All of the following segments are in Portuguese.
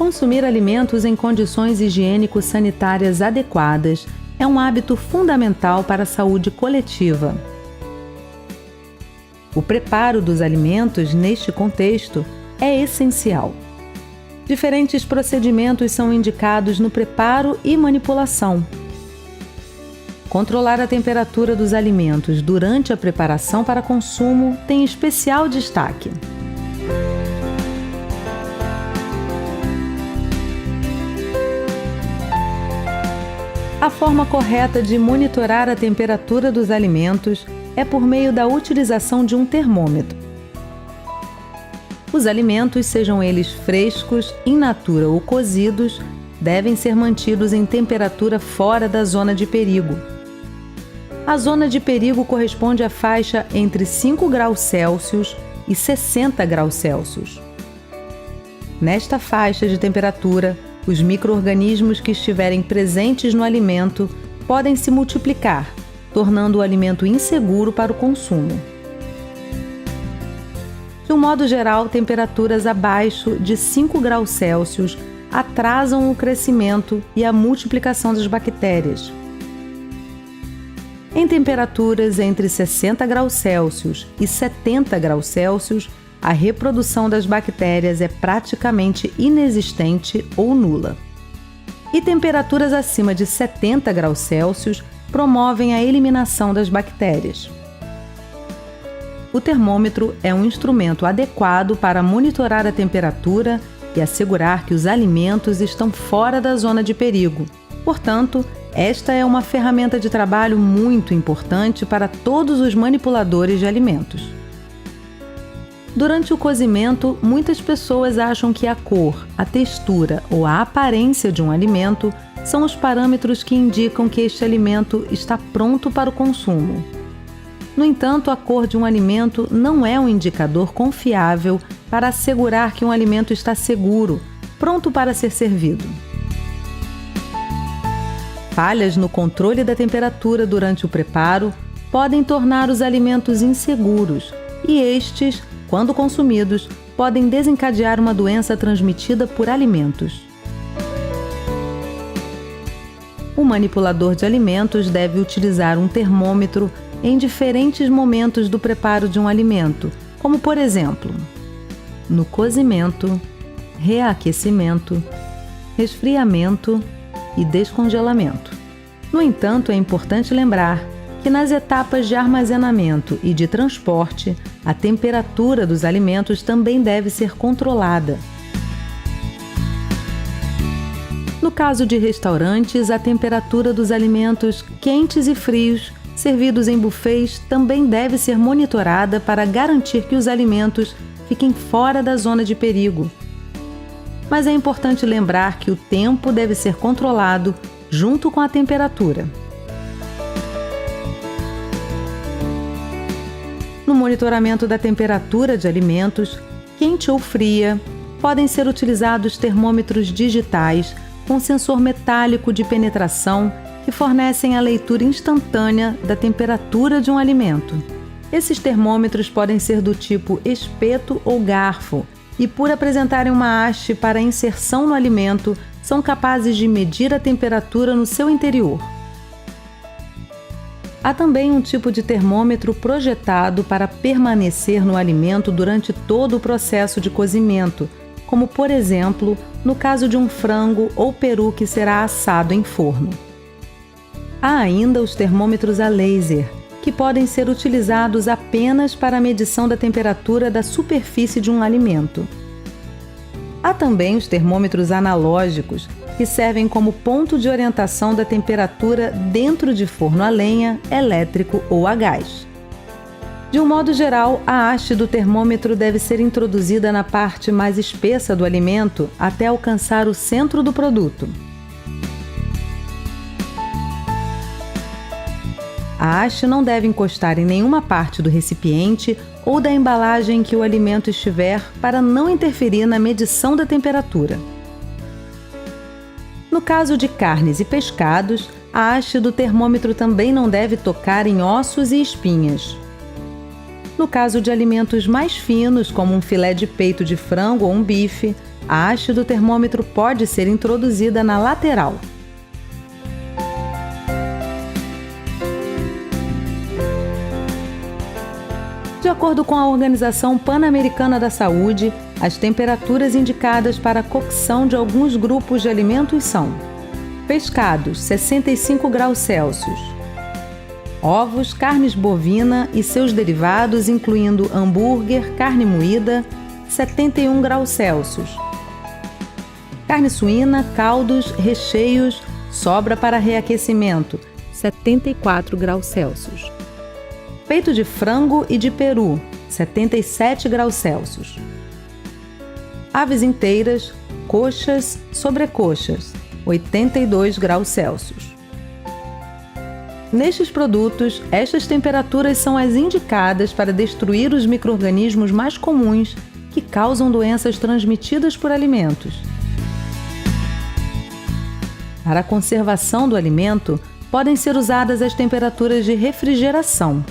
Consumir alimentos em condições higiênico-sanitárias adequadas é um hábito fundamental para a saúde coletiva. O preparo dos alimentos neste contexto é essencial. Diferentes procedimentos são indicados no preparo e manipulação. Controlar a temperatura dos alimentos durante a preparação para consumo tem especial destaque. A forma correta de monitorar a temperatura dos alimentos é por meio da utilização de um termômetro. Os alimentos, sejam eles frescos, in natura ou cozidos, devem ser mantidos em temperatura fora da zona de perigo. A zona de perigo corresponde à faixa entre 5 graus Celsius e 60 graus Celsius. Nesta faixa de temperatura, os micro-organismos que estiverem presentes no alimento podem se multiplicar, tornando o alimento inseguro para o consumo. De um modo geral, temperaturas abaixo de 5 graus Celsius atrasam o crescimento e a multiplicação das bactérias. Em temperaturas entre 60 graus Celsius e 70 graus Celsius, a reprodução das bactérias é praticamente inexistente ou nula. E temperaturas acima de 70 graus Celsius promovem a eliminação das bactérias. O termômetro é um instrumento adequado para monitorar a temperatura e assegurar que os alimentos estão fora da zona de perigo. Portanto, esta é uma ferramenta de trabalho muito importante para todos os manipuladores de alimentos. Durante o cozimento, muitas pessoas acham que a cor, a textura ou a aparência de um alimento são os parâmetros que indicam que este alimento está pronto para o consumo. No entanto, a cor de um alimento não é um indicador confiável para assegurar que um alimento está seguro, pronto para ser servido. Falhas no controle da temperatura durante o preparo podem tornar os alimentos inseguros e estes, quando consumidos, podem desencadear uma doença transmitida por alimentos. O manipulador de alimentos deve utilizar um termômetro em diferentes momentos do preparo de um alimento, como por exemplo, no cozimento, reaquecimento, resfriamento e descongelamento. No entanto, é importante lembrar que nas etapas de armazenamento e de transporte, a temperatura dos alimentos também deve ser controlada. No caso de restaurantes, a temperatura dos alimentos quentes e frios servidos em buffets também deve ser monitorada para garantir que os alimentos fiquem fora da zona de perigo. Mas é importante lembrar que o tempo deve ser controlado junto com a temperatura. No monitoramento da temperatura de alimentos, quente ou fria, podem ser utilizados termômetros digitais com sensor metálico de penetração que fornecem a leitura instantânea da temperatura de um alimento. Esses termômetros podem ser do tipo espeto ou garfo e, por apresentarem uma haste para inserção no alimento, são capazes de medir a temperatura no seu interior. Há também um tipo de termômetro projetado para permanecer no alimento durante todo o processo de cozimento, como, por exemplo, no caso de um frango ou peru que será assado em forno. Há ainda os termômetros a laser, que podem ser utilizados apenas para a medição da temperatura da superfície de um alimento. Há também os termômetros analógicos, que servem como ponto de orientação da temperatura dentro de forno a lenha, elétrico ou a gás. De um modo geral, a haste do termômetro deve ser introduzida na parte mais espessa do alimento até alcançar o centro do produto. A haste não deve encostar em nenhuma parte do recipiente ou da embalagem em que o alimento estiver para não interferir na medição da temperatura. No caso de carnes e pescados, a haste do termômetro também não deve tocar em ossos e espinhas. No caso de alimentos mais finos, como um filé de peito de frango ou um bife, a haste do termômetro pode ser introduzida na lateral. De acordo com a Organização Pan-Americana da Saúde, as temperaturas indicadas para a cocção de alguns grupos de alimentos são: pescados, 65 graus Celsius; ovos, carnes bovina e seus derivados, incluindo hambúrguer, carne moída, 71 graus Celsius; carne suína, caldos, recheios, sobra para reaquecimento, 74 graus Celsius; peito de frango e de peru, 77 graus Celsius; aves inteiras, coxas, sobrecoxas, 82 graus Celsius. Nestes produtos, estas temperaturas são as indicadas para destruir os micro-organismos mais comuns que causam doenças transmitidas por alimentos. Para a conservação do alimento, podem ser usadas as temperaturas de refrigeração,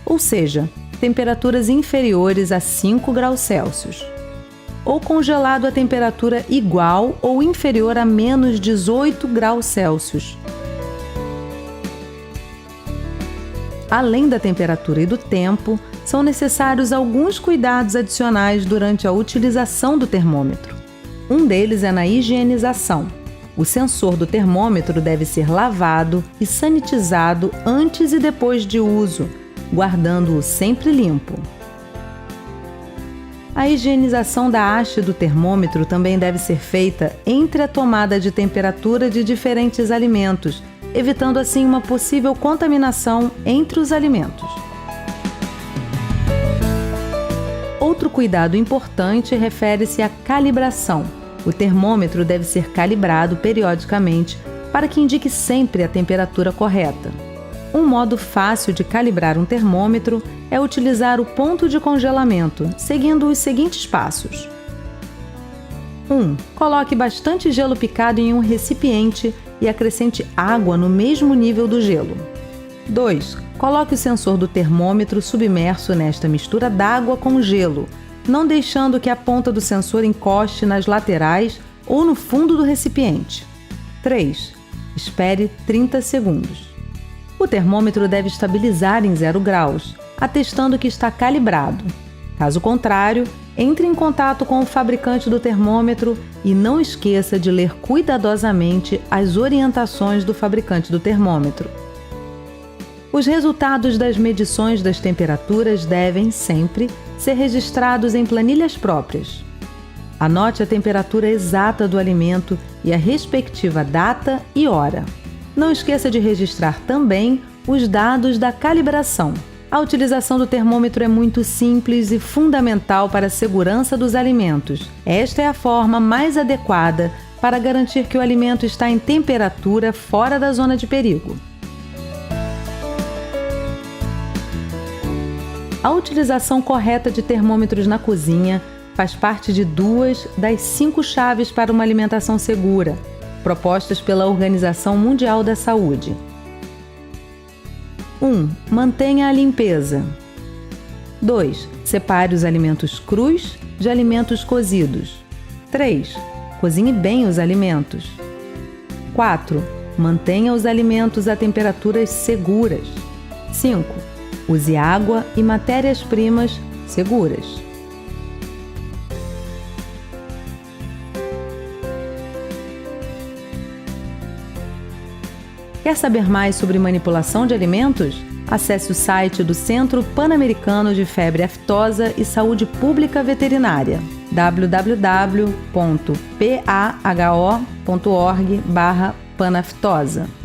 ou seja, temperaturas inferiores a 5 graus Celsius, ou congelado a temperatura igual ou inferior a menos 18 graus Celsius. Além da temperatura e do tempo, são necessários alguns cuidados adicionais durante a utilização do termômetro. Um deles é na higienização. O sensor do termômetro deve ser lavado e sanitizado antes e depois de uso, guardando-o sempre limpo. A higienização da haste do termômetro também deve ser feita entre a tomada de temperatura de diferentes alimentos, evitando assim uma possível contaminação entre os alimentos. Outro cuidado importante refere-se à calibração. O termômetro deve ser calibrado periodicamente para que indique sempre a temperatura correta. Um modo fácil de calibrar um termômetro é utilizar o ponto de congelamento, seguindo os seguintes passos. 1. Coloque bastante gelo picado em um recipiente e acrescente água no mesmo nível do gelo. 2. Coloque o sensor do termômetro submerso nesta mistura d'água com gelo, não deixando que a ponta do sensor encoste nas laterais ou no fundo do recipiente. 3. Espere 30 segundos. O termômetro deve estabilizar em 0 graus, atestando que está calibrado. Caso contrário, entre em contato com o fabricante do termômetro e não esqueça de ler cuidadosamente as orientações do fabricante do termômetro. Os resultados das medições das temperaturas devem, sempre, ser registrados em planilhas próprias. Anote a temperatura exata do alimento e a respectiva data e hora. Não esqueça de registrar também os dados da calibração. A utilização do termômetro é muito simples e fundamental para a segurança dos alimentos. Esta é a forma mais adequada para garantir que o alimento está em temperatura fora da zona de perigo. A utilização correta de termômetros na cozinha faz parte de 2 das 5 chaves para uma alimentação segura, propostas pela Organização Mundial da Saúde. 1. Mantenha a limpeza. 2. Separe os alimentos crus de alimentos cozidos. 3. Cozinhe bem os alimentos. 4. Mantenha os alimentos a temperaturas seguras. 5. Use água e matérias-primas seguras. Quer saber mais sobre manipulação de alimentos? Acesse o site do Centro Pan-Americano de Febre Aftosa e Saúde Pública Veterinária, www.paho.org/panaftosa.